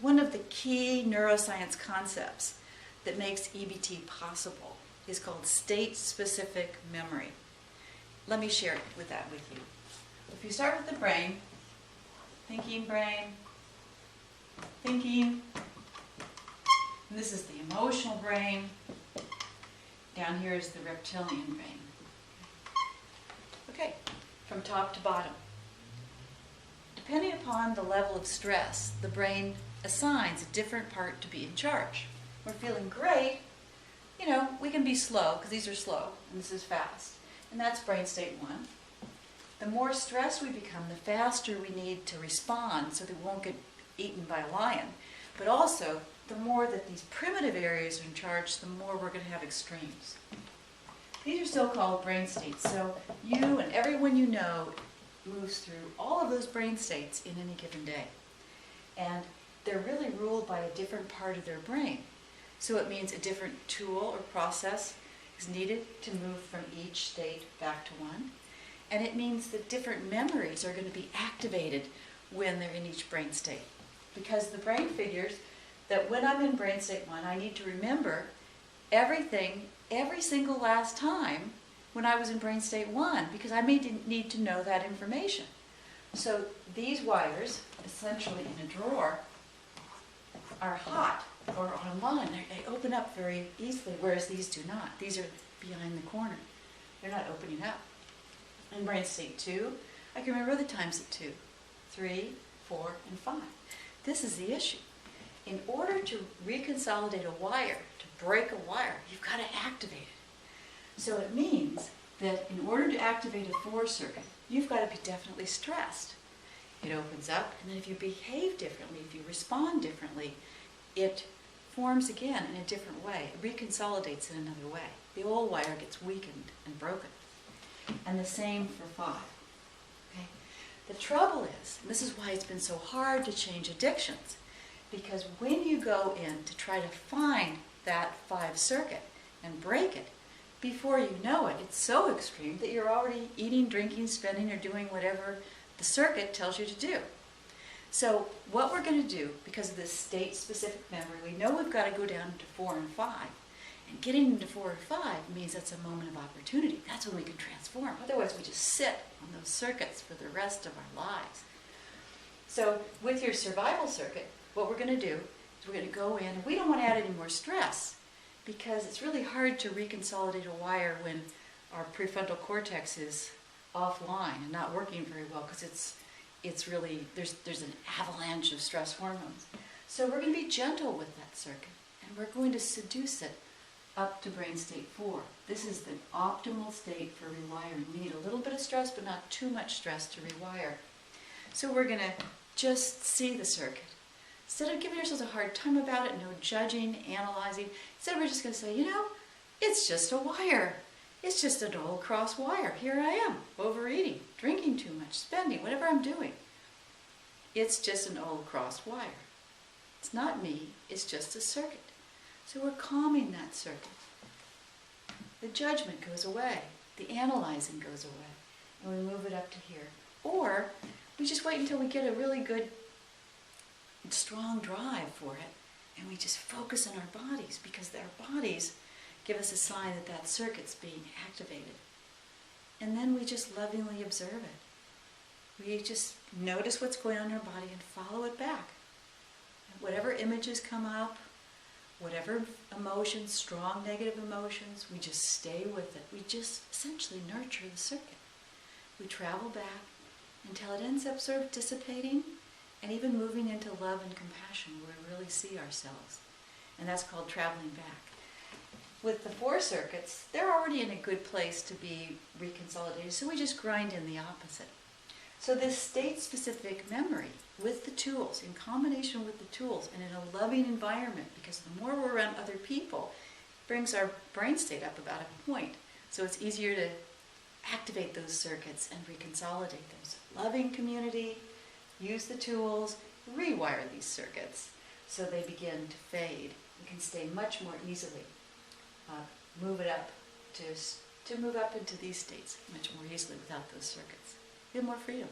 One of the key neuroscience concepts that makes EBT possible is called state-specific memory. Let me share that with you. If you start with the brain, thinking brain, thinking, and this is the emotional brain, down here is the reptilian brain. Okay, from top to bottom. Depending upon the level of stress, the brain assigns a different part to be in charge. We're feeling great, we can be slow, because these are slow, and this is fast. And that's brain state 1. The more stressed we become, the faster we need to respond so that we won't get eaten by a lion. But also, the more that these primitive areas are in charge, the more we're going to have extremes. These are still called brain states. So you and everyone you know moves through all of those brain states in any given day. And they're really ruled by a different part of their brain. So it means a different tool or process is needed to move from each state back to one. And it means that different memories are going to be activated when they're in each brain state. Because the brain figures that when I'm in brain state 1, I need to remember everything, every single last time when I was in brain state 1, because I may need to know that information. So these wires, essentially in a drawer, are hot or online. They open up very easily, whereas these do not. These are behind the corner. They're not opening up. In brain state 2, I can remember the times at 2, 3, 4, and 5. This is the issue. In order to reconsolidate a wire, to break a wire, you've got to activate it. So it means that in order to activate a 4 circuit, you've got to be definitely stressed. It opens up, and then if you behave differently, if you respond differently, it forms again in a different way. It reconsolidates in another way. The old wire gets weakened and broken. And the same for 5. Okay? The trouble is, and this is why it's been so hard to change addictions, because when you go in to try to find that 5 circuit and break it, before you know it, it's so extreme that you're already eating, drinking, spending, or doing whatever the circuit tells you to do. So what we're going to do, because of this state-specific memory, we know we've got to go down to 4 and 5. And getting into 4 and 5 means that's a moment of opportunity. That's when we can transform. Otherwise, we just sit on those circuits for the rest of our lives. So with your survival circuit, what we're going to do is we're going to go in, and we don't want to add any more stress, because it's really hard to reconsolidate a wire when our prefrontal cortex is offline and not working very well, because it's really, there's an avalanche of stress hormones. So we're going to be gentle with that circuit, and we're going to seduce it up to brain state 4. This is the optimal state for rewiring. We need a little bit of stress, but not too much stress to rewire. So we're going to just see the circuit. Instead of giving ourselves a hard time about it, no judging, analyzing, instead we're just going to say, it's just a wire. It's just an old cross wire. Here I am, overeating, drinking too much, spending, whatever I'm doing. It's just an old cross wire. It's not me, it's just a circuit. So we're calming that circuit. The judgment goes away. The analyzing goes away. And we move it up to here. Or we just wait until we get a really good, strong drive for it, and we just focus on our bodies, because our bodies give us a sign that that circuit's being activated. And then we just lovingly observe it. We just notice what's going on in our body and follow it back. And whatever images come up, whatever emotions, strong negative emotions, we just stay with it. We just essentially nurture the circuit. We travel back until it ends up sort of dissipating and even moving into love and compassion, where we really see ourselves. And that's called traveling back. With the 4 circuits, they're already in a good place to be reconsolidated, so we just grind in the opposite. So this state-specific memory with the tools, in combination with the tools, and in a loving environment, because the more we're around other people, brings our brain state up about a point. So it's easier to activate those circuits and reconsolidate them. So loving community, use the tools, rewire these circuits so they begin to fade. We can stay much more easily. Move it up to move up into these states much more easily without those circuits. We have more freedom.